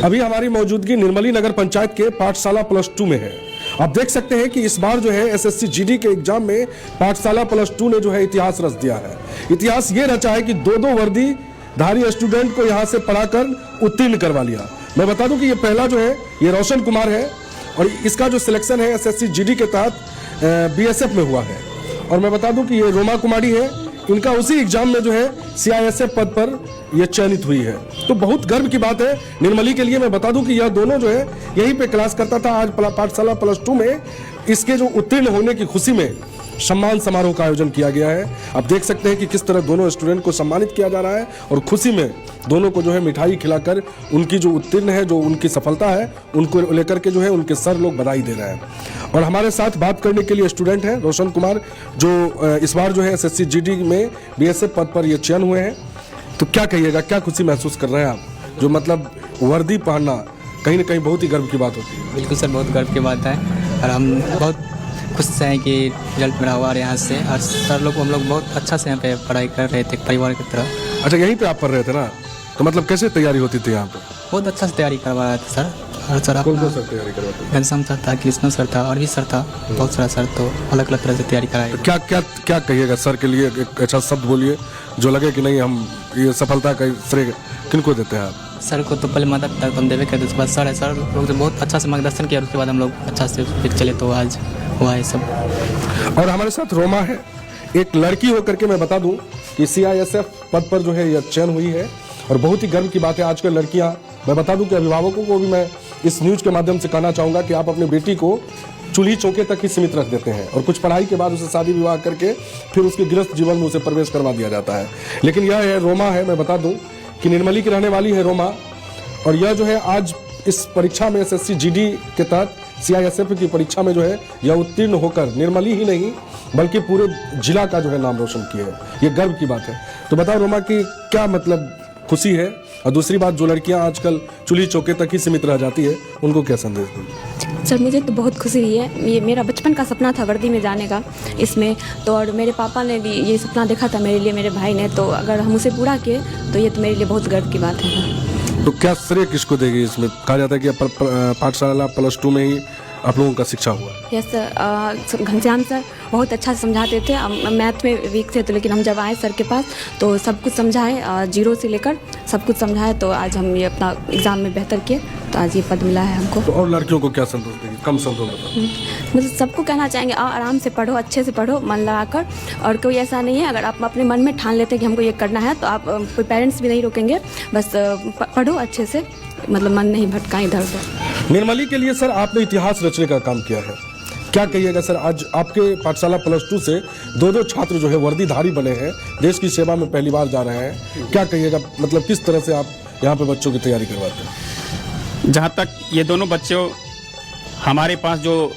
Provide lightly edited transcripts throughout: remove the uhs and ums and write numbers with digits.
अभी हमारी मौजूदगी निर्मली नगर पंचायत के पाठशाला +2 में है। आप देख सकते हैं कि इस बार जो है एसएससी जीडी के एग्जाम में पाठशाला +2 ने जो है इतिहास रच दिया है। इतिहास ये रचा है कि दो वर्दी धारी स्टूडेंट को यहाँ से पढ़ाकर उत्तीर्ण करवा लिया। मैं बता दूं कि ये पहला जो है ये रोशन कुमार है और इसका जो सिलेक्शन है एसएससी जीडी के तहत बीएसएफ में हुआ है। और मैं बता दूं कि ये रोमा कुमारी है, इनका उसी एग्जाम में जो है सीआईएसएफ पद पर यह चयनित हुई है। तो बहुत गर्व की बात है निर्मली के लिए। मैं बता दूं कि यह दोनों जो है यहीं पे क्लास करता था। आज पाठशाला +2 में इसके जो उत्तीर्ण होने की खुशी में सम्मान समारोह का आयोजन किया गया है। आप देख सकते हैं कि किस तरह दोनों स्टूडेंट को सम्मानित किया जा रहा है और खुशी में दोनों को जो है मिठाई खिलाकर उनकी जो उत्तीर्ण है, जो उनकी सफलता है, उनको लेकर के जो है उनके सर लोग बधाई दे रहे हैं। और हमारे साथ बात करने के लिए स्टूडेंट हैं रोशन कुमार, जो इस बार जो है एसएससी जीडी में बीएसएफ पद पर ये चयन हुए हैं। तो क्या कहिएगा, क्या खुशी महसूस कर रहे हैं आप? जो मतलब वर्दी पहनना कहीं ना कहीं बहुत ही गर्व की बात होती है। बिल्कुल सर, बहुत गर्व की बात है और हम बहुत खुश हैं कि रिजल्ट मेरा हुआ यहाँ से। और सर लोग हम लोग बहुत अच्छा से यहाँ पे पढ़ाई कर रहे थे परिवार की तरह। अच्छा, यहीं पे आप पढ़ रहे थे ना? तो मतलब कैसे तैयारी होती थी यहाँ पे? बहुत अच्छा से तैयारी करवा रहे थे सर। और सर कौन कौन सर तैयारी करवाते थे? घनश्याम सर था, कृष्ण सर था और भी सर था, बहुत सारा सर। तो अलग अलग तरह से तैयारी कराई। तो क्या क्या क्या कहिएगा सर के लिए? एक अच्छा शब्द बोलिए जो लगे कि नहीं हम ये सफलता का श्रेय किनको देते हैं आप? सर को तो पहले माता पिता को हम देवे करते, उसके बाद सर है। सर लोग ने बहुत अच्छा से मार्गदर्शन किया और उसके बाद हम लोग अच्छा से फिर चले, तो आज हुआ है सब। और हमारे साथ रोमा है, एक लड़की होकर के मैं बता दूं कि सीआईएसएफ पद पर जो है यह चयन हुई है और बहुत ही गर्व की बात है। आजकल लड़कियां, मैं बता दूं कि अभिभावकों को भी मैं इस न्यूज के माध्यम से कहना चाहूँगा कि आप अपनी बेटी को चूल्ही चौके तक ही सीमित रख देते हैं और कुछ पढ़ाई के बाद उसे शादी विवाह करके फिर उसके गृहस्थ जीवन में उसे प्रवेश करवा दिया जाता है। लेकिन यह है रोमा है, मैं बता दूं कि निर्मली की रहने वाली है रोमा। और यह जो है आज इस परीक्षा में एसएससी जीडी के तहत सीआईएसएफ की परीक्षा में जो है यह उत्तीर्ण होकर निर्मली ही नहीं बल्कि पूरे जिला का जो है नाम रोशन किया है। ये गर्व की बात है। तो बताओ रोमा की क्या मतलब खुशी है? और दूसरी बात, जो लड़कियां आजकल चूल्ही चौके तक ही सीमित रह जाती है उनको क्या संदेश दें? सर मुझे तो बहुत खुशी हुई है। ये मेरा बचपन का सपना था वर्दी में जाने का इसमें तो, और मेरे पापा ने भी ये सपना देखा था मेरे लिए, मेरे भाई ने। तो अगर हम उसे पूरा किए तो ये तो मेरे लिए बहुत गर्व की बात है। तो क्या श्रेय किसको देगी? इसमें कहा जाता है कि पाठशाला +2 में ही आप लोगों का शिक्षा हुआ है। यस सर, घनश्याम सर बहुत अच्छा से समझाते थे। मैथ में वीक थे तो, लेकिन हम जब आए सर के पास तो सब कुछ समझाए, जीरो से लेकर सब कुछ समझाए। तो आज हम ये अपना एग्ज़ाम में बेहतर किए तो आज ये पद मिला है हमको। तो और लड़कियों को क्या संदेश देगी? कम संदेश बताओ। मतलब सबको कहना चाहेंगे आराम से पढ़ो, अच्छे से पढ़ो, मन लगाकर। और कोई ऐसा नहीं है, अगर आप अपने मन में ठान लेते हैं कि हमको ये करना है तो आप कोई पेरेंट्स भी नहीं रोकेंगे। बस पढ़ो अच्छे से, मतलब मन नहीं भटका इधर उधर। निर्मली के लिए सर आपने इतिहास रचने का काम किया है, क्या कहिएगा सर? आज आपके पाठशाला +2 से दो छात्र जो है वर्दीधारी बने हैं, देश की सेवा में पहली बार जा रहे हैं। क्या कहिएगा, मतलब किस तरह से आप यहाँ पे बच्चों की तैयारी करवाते हैं? जहाँ तक ये दोनों बच्चों हमारे पास जो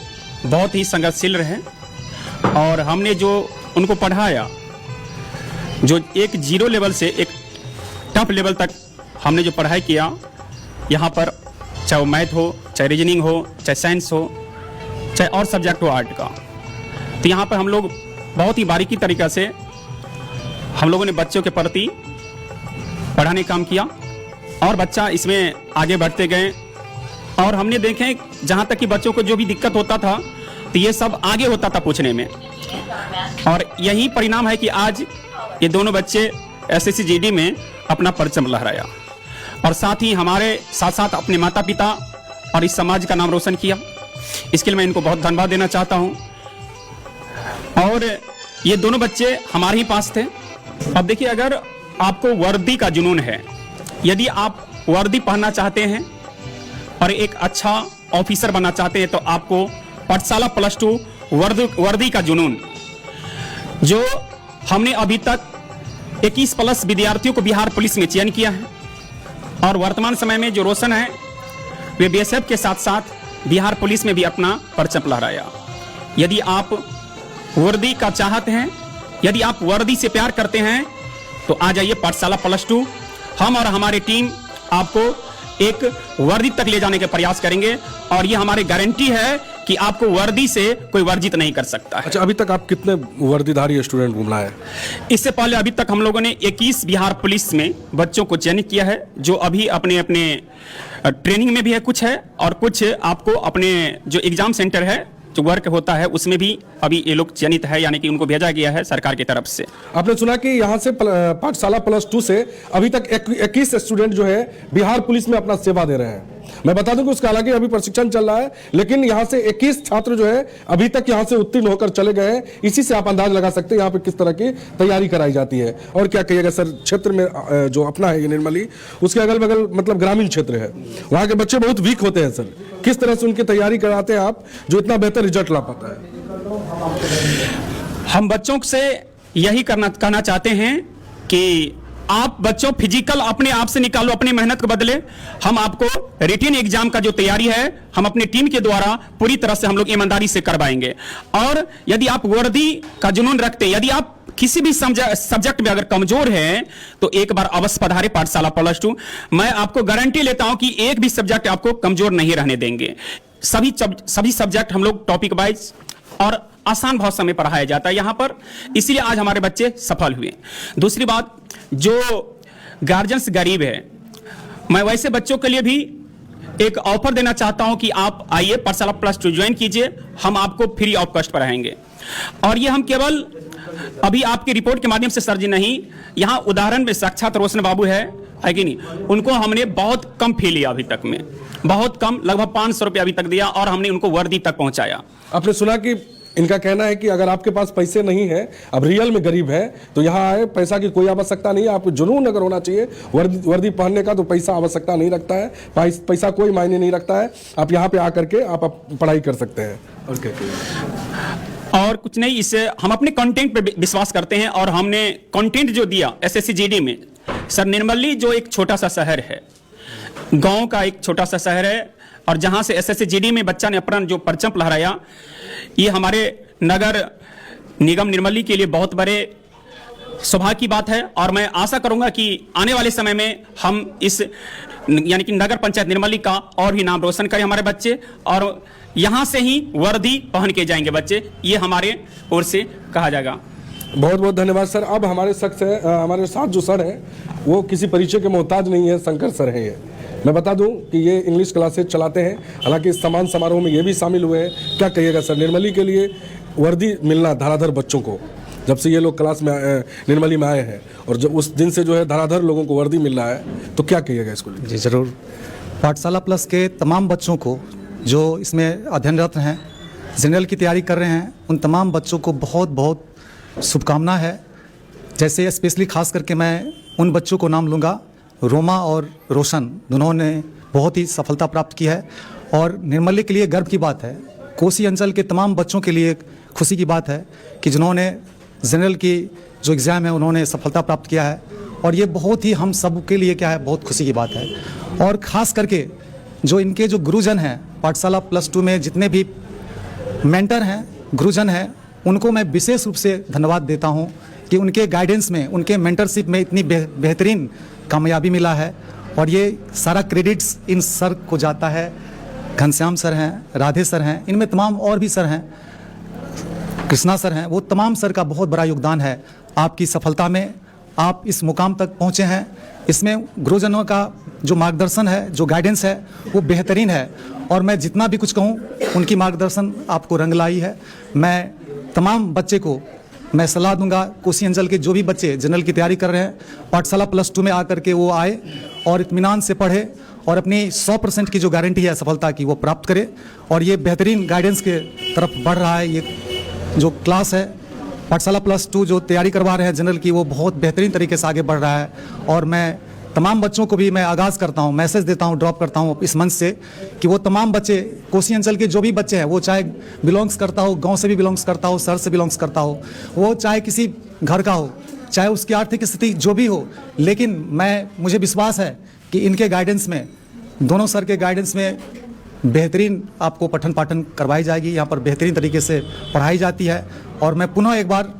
बहुत ही संघर्षशील रहे और हमने जो उनको पढ़ाया, जो एक जीरो लेवल से एक टफ लेवल तक हमने जो पढ़ाई किया यहाँ पर, चाहे वो मैथ हो, चाहे रीजनिंग हो, चाहे साइंस हो, चाहे और सब्जेक्ट हो आर्ट का, तो यहाँ पर हम लोग बहुत ही बारीकी तरीक़ा से हम लोगों ने बच्चों के प्रति पढ़ाने काम किया और बच्चा इसमें आगे बढ़ते गए। और हमने देखे जहाँ तक कि बच्चों को जो भी दिक्कत होता था तो ये सब आगे होता था पूछने में, और यही परिणाम है कि आज ये दोनों बच्चे एसएससी जीडी में अपना परचम लहराया और साथ ही हमारे साथ साथ अपने माता पिता और इस समाज का नाम रोशन किया। इसके लिए मैं इनको बहुत धन्यवाद देना चाहता हूं। और ये दोनों बच्चे हमारे ही पास थे। अब देखिए, अगर आपको वर्दी का जुनून है, यदि आप वर्दी पहनना चाहते हैं और एक अच्छा ऑफिसर बनना चाहते हैं तो आपको पाठशाला +2 वर्दी का जुनून, जो हमने अभी तक 21+ विद्यार्थियों को बिहार पुलिस में चयन किया है और वर्तमान समय में जो रोशन है वे बीएसएफ के साथ साथ बिहार पुलिस में भी अपना परचम लहराया। यदि आप वर्दी का चाहते हैं, यदि आप वर्दी से प्यार करते हैं तो आ जाइए पाठशाला +2। हम और हमारी टीम आपको एक वर्दी तक ले जाने के प्रयास करेंगे और ये हमारी गारंटी है कि आपको वर्दी से कोई वर्जित नहीं कर सकता है। अच्छा, अभी तक आप कितने वर्दीधारी स्टूडेंट घुमाए हैं? इससे पहले अभी तक हम लोगों ने 21 बिहार पुलिस में बच्चों को चयनित किया है, जो अभी अपने अपने ट्रेनिंग में भी है, कुछ है, और कुछ आपको अपने जो एग्जाम सेंटर है जो वर्क होता है उसमें भी अभी ये लोग चयनित है, यानी कि उनको भेजा गया है सरकार की तरफ से। आपने सुना कि यहाँ से पाठशाला +2 से अभी तक 21 स्टूडेंट जो है बिहार पुलिस में अपना सेवा दे रहे हैं। मैं बता दूं कि उसका हालांकि अभी प्रशिक्षण चल रहा है, लेकिन यहाँ से 21 छात्र जो है अभी तक यहाँ से उत्तीर्ण होकर चले गए हैं। इसी से आप अंदाज लगा सकते हैं यहाँ पे किस तरह की तैयारी कराई जाती है। और क्या कहिएगा सर, क्षेत्र में जो अपना है ये निर्मली, उसके अगल बगल मतलब ग्रामीण क्षेत्र है, वहाँ के बच्चे बहुत वीक होते हैं सर, किस तरह से उनकी तैयारी कराते हैं आप जो इतना बेहतर रिजल्ट ला पाता है? हम बच्चों से यही कहना चाहते हैं कि आप बच्चों फिजिकल अपने आप से निकालो, अपनी मेहनत को बदले। हम आपको रिटन एग्जाम का जो तैयारी है हम अपनी टीम के द्वारा पूरी तरह से हम लोग ईमानदारी से करवाएंगे। और यदि आप वर्दी का जुनून रखते हैं, यदि आप किसी भी सब्जेक्ट में अगर कमजोर हैं तो एक बार अवश्य पधारे पाठशाला +2। मैं आपको गारंटी लेता हूं कि एक भी सब्जेक्ट आपको कमजोर नहीं रहने देंगे। सभी सब्जेक्ट हम लोग टॉपिक वाइज और आसान भाषा में पढ़ाया जाता है यहाँ पर, इसीलिए आज हमारे बच्चे सफल हुए। दूसरी बात, जो गार्जियंस गरीब है, मैं वैसे बच्चों के लिए भी एक ऑफर देना चाहता हूं कि आप आइए पाठशाला +2 ज्वाइन कीजिए, हम आपको फ्री ऑफ कॉस्ट पढ़ाएंगे। और ये हम केवल अभी आपकी रिपोर्ट के माध्यम से सर जी नहीं, यहाँ उदाहरण में साक्षात रोशन बाबू है कि नहीं, उनको हमने बहुत कम फी लिया अभी तक में, बहुत कम, लगभग 500 रुपये अभी तक दिया और हमने उनको वर्दी तक पहुंचाया। आपने सुना कि इनका कहना है कि अगर आपके पास पैसे नहीं है, अब रियल में गरीब है, तो यहाँ आए, पैसा की कोई आवश्यकता नहीं है। आपको जुनून अगर होना चाहिए वर्दी पहनने का तो पैसा आवश्यकता नहीं रखता है, पैसा कोई मायने नहीं रखता है। आप यहाँ पे आकर के आप पढ़ाई कर सकते हैं। और कुछ नहीं, इससे हम अपने कंटेंट पे विश्वास करते हैं और हमने कंटेंट जो दिया SSC GD में, सर निर्मली जो एक छोटा सा शहर है, गांव का एक छोटा सा शहर है, और जहां से SSC GD में बच्चा ने अपना जो परचम लहराया, ये हमारे नगर निगम निर्मली के लिए बहुत बड़े सौभाग्य की बात है। और मैं आशा करूंगा कि आने वाले समय में हम इस यानी कि नगर पंचायत निर्मली का और भी नाम रोशन करें हमारे बच्चे, और यहां से ही वर्दी पहन के जाएंगे बच्चे, ये हमारे ओर से कहा जाएगा। बहुत बहुत धन्यवाद सर। अब हमारे हमारे साथ जो सर हैं वो किसी परिचय के मोहताज नहीं है, शंकर सर हैं ये। मैं बता दूं कि ये इंग्लिश क्लासेज चलाते हैं, हालांकि इस सम्मान समारोह में ये भी शामिल हुए हैं। क्या कहिएगा सर, निर्मली के लिए वर्दी मिलना धराधर बच्चों को, जब से ये लोग क्लास में निर्मली में आए हैं और जब उस दिन से जो है धराधर लोगों को वर्दी मिल रहा है, तो क्या कहिएगा इसको? जी ज़रूर। पाठशाला प्लस के तमाम बच्चों को जो इसमें अध्ययनरत हैं, जनरल की तैयारी कर रहे हैं, उन तमाम बच्चों को बहुत बहुत शुभकामना है। जैसे स्पेशली खास करके मैं उन बच्चों को नाम लूँगा, रोमा और रोशन, दोनों ने बहुत ही सफलता प्राप्त की है और निर्मली के लिए गर्व की बात है। कोसी अंचल के तमाम बच्चों के लिए खुशी की बात है कि जिन्होंने जनरल की जो एग्ज़ाम है उन्होंने सफलता प्राप्त किया है, और ये बहुत ही हम सब के लिए क्या है, बहुत खुशी की बात है। और ख़ास करके जो इनके जो गुरुजन हैं, पाठशाला +2 में जितने भी मेंटर हैं, गुरुजन हैं, उनको मैं विशेष रूप से धन्यवाद देता हूँ कि उनके गाइडेंस में, उनके मेंटरशिप में इतनी बेहतरीन कामयाबी मिला है। और ये सारा क्रेडिट्स इन सर को जाता है। घनश्याम सर हैं, राधे सर हैं, इनमें तमाम और भी सर हैं, कृष्णा सर हैं, वो तमाम सर का बहुत बड़ा योगदान है आपकी सफलता में। आप इस मुकाम तक पहुँचे हैं, इसमें गुरुजनों का जो मार्गदर्शन है, जो गाइडेंस है, वो बेहतरीन है। और मैं जितना भी कुछ कहूँ, उनकी मार्गदर्शन आपको रंग लाई है। मैं तमाम बच्चे को मैं सलाह दूंगा, कोसी अंचल के जो भी बच्चे जनरल की तैयारी कर रहे हैं, पाठशाला +2 में आकर के वो आए और इत्मीनान से पढ़े और अपनी 100% की जो गारंटी है सफलता की, वो प्राप्त करे। और ये बेहतरीन गाइडेंस के तरफ बढ़ रहा है। ये जो क्लास है पाठशाला +2 जो तैयारी करवा रहे हैं जनरल की, वो बहुत बेहतरीन तरीके से आगे बढ़ रहा है। और मैं तमाम बच्चों को भी मैं आगाज़ करता हूँ, मैसेज देता हूँ, ड्रॉप करता हूँ इस मंच से कि वो तमाम बच्चे, कोसी अंचल के जो भी बच्चे हैं, वो चाहे बिलोंग्स करता हो, गांव से भी बिलोंग्स करता हो, शहर से बिलोंग्स करता हो, वो चाहे किसी घर का हो, चाहे उसकी आर्थिक स्थिति जो भी हो, लेकिन मुझे विश्वास है कि इनके गाइडेंस में, दोनों सर के गाइडेंस में बेहतरीन आपको पठन पाठन करवाई जाएगी। यहाँ पर बेहतरीन तरीके से पढ़ाई जाती है। और मैं पुनः एक बार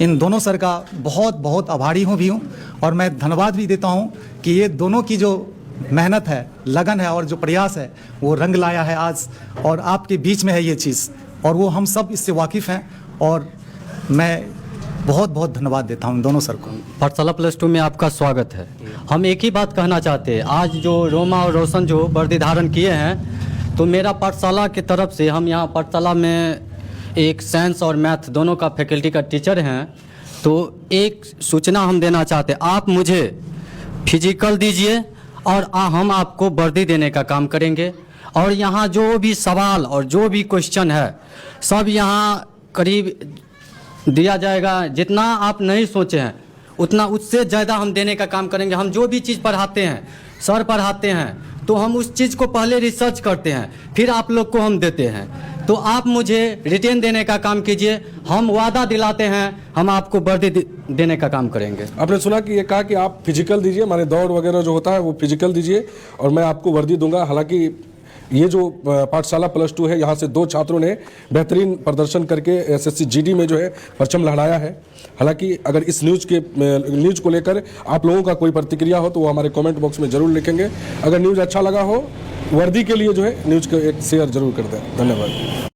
इन दोनों सर का बहुत बहुत आभारी भी हूँ और मैं धन्यवाद भी देता हूँ कि ये दोनों की जो मेहनत है, लगन है और जो प्रयास है वो रंग लाया है आज, और आपके बीच में है ये चीज़, और वो हम सब इससे वाकिफ़ हैं। और मैं बहुत बहुत धन्यवाद देता हूँ दोनों सर को। पाठशाला +2 में आपका स्वागत है। हम एक ही बात कहना चाहते हैं, आज जो रोमा और रोशन जो वर्दी धारण किए हैं, तो मेरा पाठशाला की तरफ से, हम यहाँ पाठशाला में एक साइंस और मैथ दोनों का फैकल्टी का टीचर हैं, तो एक सूचना हम देना चाहते हैं, आप मुझे फिजिकल दीजिए और हम आपको वर्दी देने का काम करेंगे। और यहाँ जो भी सवाल और जो भी क्वेश्चन है सब यहाँ करीब दिया जाएगा, जितना आप नहीं सोचे हैं उतना उससे ज़्यादा हम देने का काम करेंगे। हम जो भी चीज़ पढ़ाते हैं, सर पढ़ाते हैं, तो हम उस चीज़ को पहले रिसर्च करते हैं, फिर आप लोग को हम देते हैं। तो आप मुझे रिटेन देने का काम कीजिए, हम वादा दिलाते हैं हम आपको वर्दी देने का काम करेंगे। आपने सुना कि ये कहा कि आप फिजिकल दीजिए, माने दौड़ वगैरह जो होता है वो फिजिकल दीजिए और मैं आपको वर्दी दूंगा। हालांकि ये जो पाठशाला +2 है, यहाँ से 2 छात्रों ने बेहतरीन प्रदर्शन करके SSC GD में जो है परचम लहराया है। हालांकि अगर इस न्यूज़ को लेकर आप लोगों का कोई प्रतिक्रिया हो तो वो हमारे कमेंट बॉक्स में जरूर लिखेंगे। अगर न्यूज़ अच्छा लगा हो, वर्दी के लिए जो है न्यूज़ को एक शेयर जरूर कर दें। धन्यवाद।